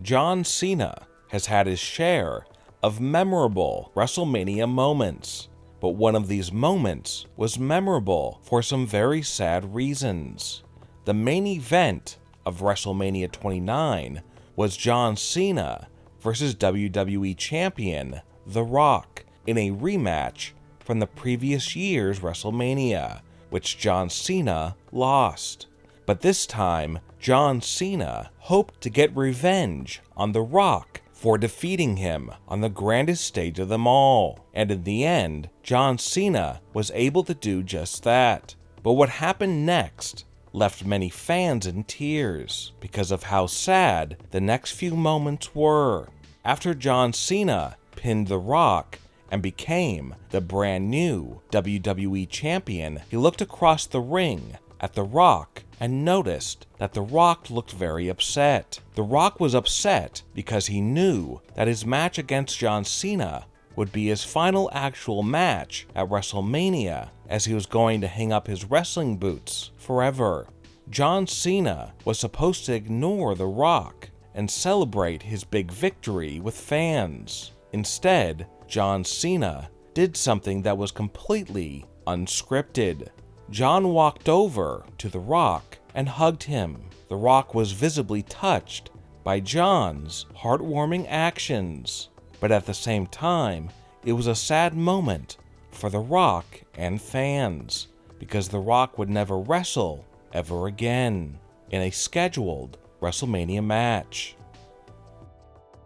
John Cena has had his share of memorable WrestleMania moments, but one of these moments was memorable for some very sad reasons. The main event of WrestleMania 29 was John Cena versus WWE Champion The Rock in a rematch from the previous year's WrestleMania, which John Cena lost. But this time, John Cena hoped to get revenge on The Rock for defeating him on the grandest stage of them all, and in the end, John Cena was able to do just that. But what happened next left many fans in tears because of how sad the next few moments were. After John Cena pinned The Rock and became the brand new WWE Champion, he looked across the ring at The Rock and noticed that The Rock looked very upset. The Rock was upset because he knew that his match against John Cena would be his final actual match at WrestleMania, as he was going to hang up his wrestling boots forever. John Cena was supposed to ignore The Rock and celebrate his big victory with fans. Instead, John Cena did something that was completely unscripted. John walked over to The Rock and hugged him. The Rock was visibly touched by John's heartwarming actions, but at the same time, it was a sad moment for The Rock and fans, because The Rock would never wrestle ever again in a scheduled WrestleMania match.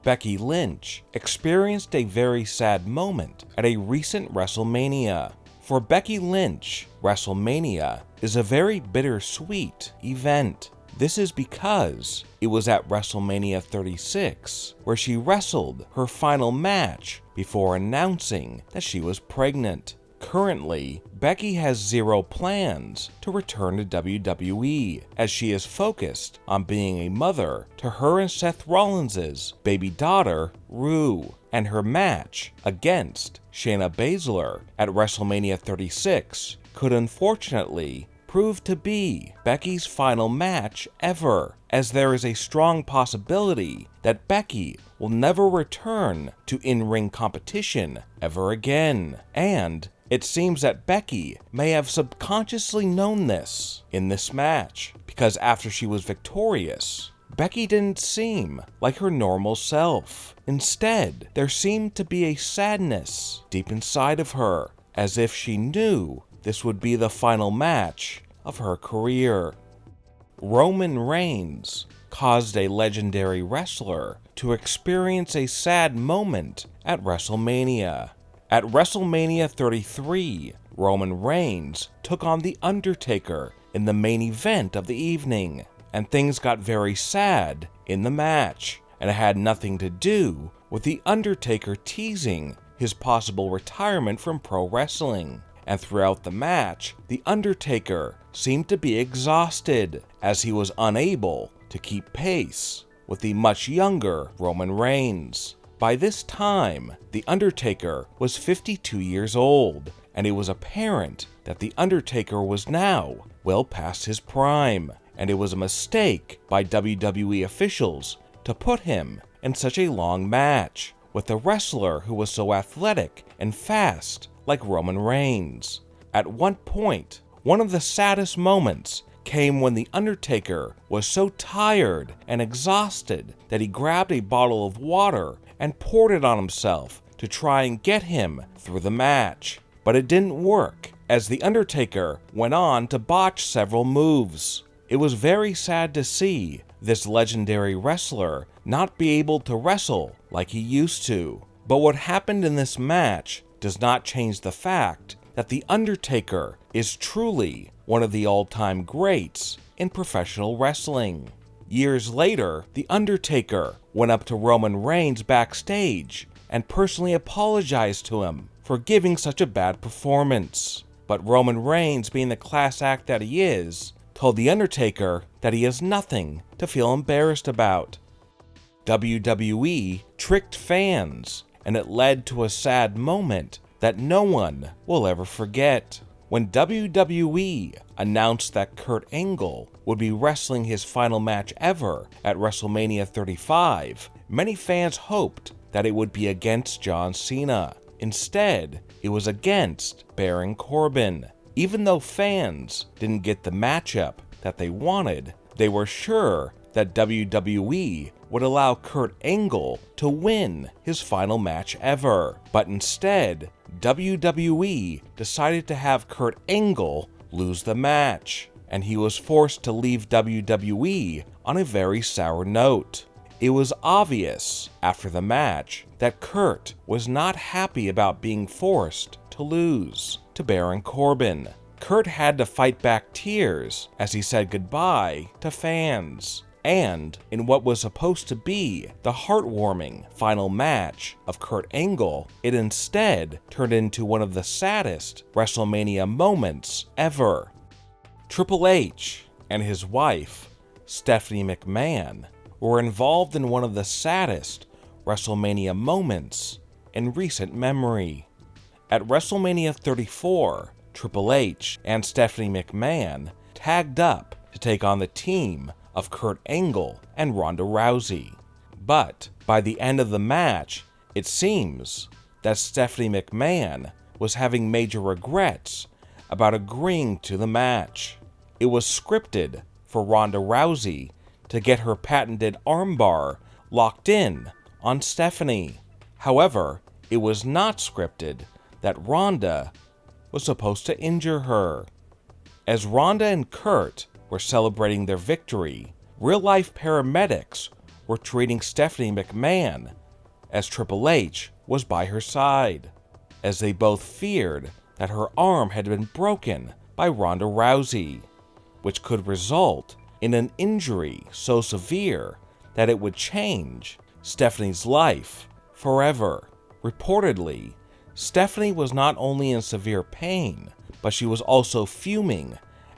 Becky Lynch experienced a very sad moment at a recent WrestleMania. For Becky Lynch, WrestleMania is a very bittersweet event. This is because it was at WrestleMania 36 where she wrestled her final match before announcing that she was pregnant. Currently, Becky has zero plans to return to WWE, as she is focused on being a mother to her and Seth Rollins' baby daughter, Rue, and her match against Shayna Baszler at WrestleMania 36 could unfortunately prove to be Becky's final match ever, as there is a strong possibility that Becky will never return to in-ring competition ever again, and it seems that Becky may have subconsciously known this in this match, because after she was victorious, Becky didn't seem like her normal self. Instead, there seemed to be a sadness deep inside of her, as if she knew this would be the final match of her career. Roman Reigns caused a legendary wrestler to experience a sad moment at WrestleMania. At WrestleMania 33, Roman Reigns took on The Undertaker in the main event of the evening, and things got very sad in the match, and it had nothing to do with The Undertaker teasing his possible retirement from pro wrestling. And throughout the match, The Undertaker seemed to be exhausted, as he was unable to keep pace with the much younger Roman Reigns. By this time, The Undertaker was 52 years old, and it was apparent that The Undertaker was now well past his prime, and it was a mistake by WWE officials to put him in such a long match with a wrestler who was so athletic and fast like Roman Reigns. At one point, one of the saddest moments came when The Undertaker was so tired and exhausted that he grabbed a bottle of water and poured it on himself to try and get him through the match. But it didn't work, as The Undertaker went on to botch several moves. It was very sad to see this legendary wrestler not be able to wrestle like he used to. But what happened in this match does not change the fact that The Undertaker is truly one of the all-time greats in professional wrestling. Years later, The Undertaker went up to Roman Reigns backstage and personally apologized to him for giving such a bad performance. But Roman Reigns, being the class act that he is, told The Undertaker that he has nothing to feel embarrassed about. WWE tricked fans, and it led to a sad moment that no one will ever forget. When WWE announced that Kurt Angle would be wrestling his final match ever at WrestleMania 35, many fans hoped that it would be against John Cena. Instead, it was against Baron Corbin. Even though fans didn't get the matchup that they wanted, they were sure that WWE would allow Kurt Angle to win his final match ever. But instead, WWE decided to have Kurt Angle lose the match, and he was forced to leave WWE on a very sour note. It was obvious after the match that Kurt was not happy about being forced to lose to Baron Corbin. Kurt had to fight back tears as he said goodbye to fans. And in what was supposed to be the heartwarming final match of Kurt Angle, it instead turned into one of the saddest WrestleMania moments ever. Triple H and his wife, Stephanie McMahon, were involved in one of the saddest WrestleMania moments in recent memory. At WrestleMania 34, Triple H and Stephanie McMahon tagged up to take on the team of Kurt Angle and Ronda Rousey. But by the end of the match, it seems that Stephanie McMahon was having major regrets about agreeing to the match. It was scripted for Ronda Rousey to get her patented armbar locked in on Stephanie. However, it was not scripted that Ronda was supposed to injure her. As Ronda and Kurt were celebrating their victory, real-life paramedics were treating Stephanie McMahon as Triple H was by her side, as they both feared that her arm had been broken by Ronda Rousey, which could result in an injury so severe that it would change Stephanie's life forever. Reportedly, Stephanie was not only in severe pain, but she was also fuming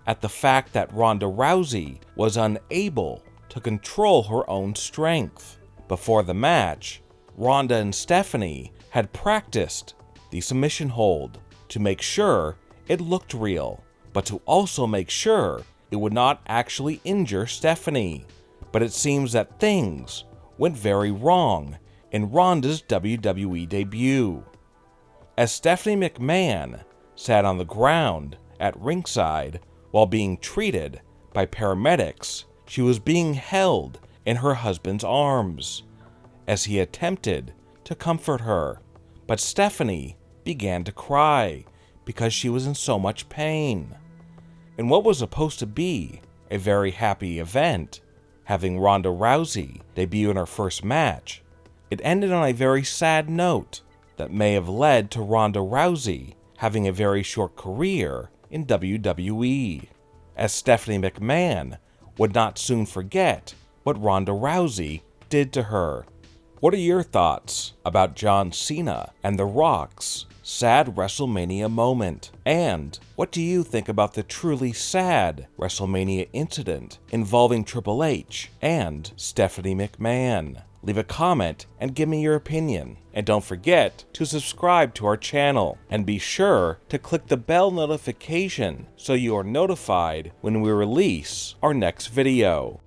at the fact that Ronda Rousey was unable to control her own strength. Before the match, Ronda and Stephanie had practiced the submission hold to make sure it looked real, but to also make sure it would not actually injure Stephanie. But it seems that things went very wrong in Ronda's WWE debut. As Stephanie McMahon sat on the ground at ringside while being treated by paramedics, she was being held in her husband's arms as he attempted to comfort her. But Stephanie began to cry because she was in so much pain. In what was supposed to be a very happy event, having Ronda Rousey debut in her first match, it ended on a very sad note that may have led to Ronda Rousey having a very short career in WWE, as Stephanie McMahon would not soon forget what Ronda Rousey did to her. What are your thoughts about John Cena and The Rock's sad WrestleMania moment? And what do you think about the truly sad WrestleMania incident involving Triple H and Stephanie McMahon? Leave a comment and give me your opinion. And don't forget to subscribe to our channel and be sure to click the bell notification so you are notified when we release our next video.